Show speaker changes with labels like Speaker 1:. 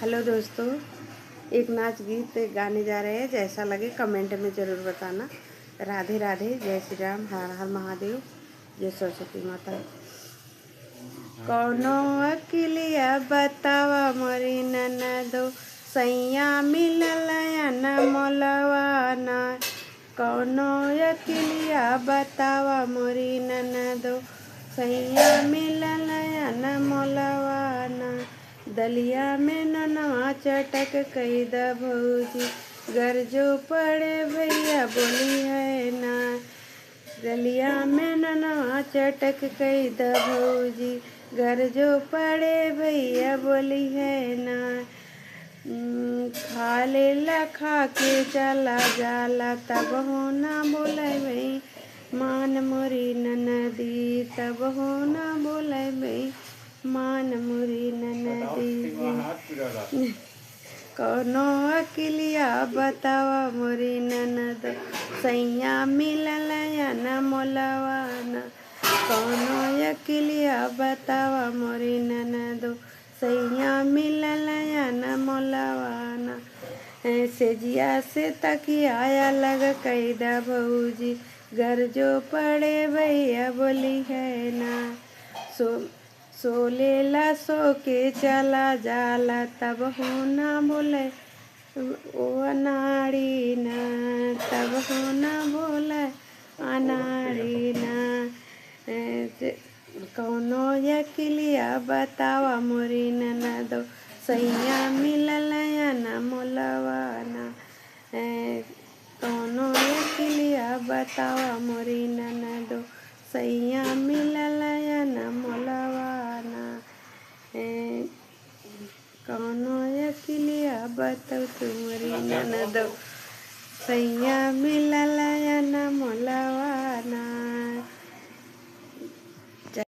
Speaker 1: Hello दोस्तों, एक नाच गीत गाने जा रहे हैं। जैसा लगे कमेंट में ज़रूर बताना। राधे राधे, जय श्री राम, हर हर महादेव, जय सरस्वती माता। कौनो अकिलिया बतावा मोरी ननदो, सैया मिलल न मोलवाना। कौनो अकिलिया बतावा मोरी ननदो, सैया मिलल न मोलवाना। दलिया में ननवा चटक कई द भौजी, घर जो पड़े भैया बोली है ना। दलिया में ननवा चटक कई द भौजी, घर जो पड़े भैया बोली है ना। खा लेला खा के चला जाला, तब हो ना बोले भई मान मोरी ननदी, तब हो ना बोले भई मान मोरी ननदी। कौनो अकिलिया बतावा मोरी ननद, सैया मिलल न मोलवाना। कौनो अकिलिया बतावा मोरी ननदो, सैया मिलल न मोलवाना। सेजिया से तकिया लग कई द भौजी, घर जो पड़े भैया बोली है ना। सो लेला सो के चला जाला, तब हो ना बोले ओ अनाड़ी ना, तब हो ना बोले अनाड़ी ना। कौनो अकिलिया बतावा मोरी ननदो, सैया मिलल न मोलवाना। कौनो अकिलिया बतावा मोरी ननदो, सैया मिलल न मोलवाना। कौनो अकिलिया बताओ तुमरी ननदो, सैया मिलल न मोलवाना।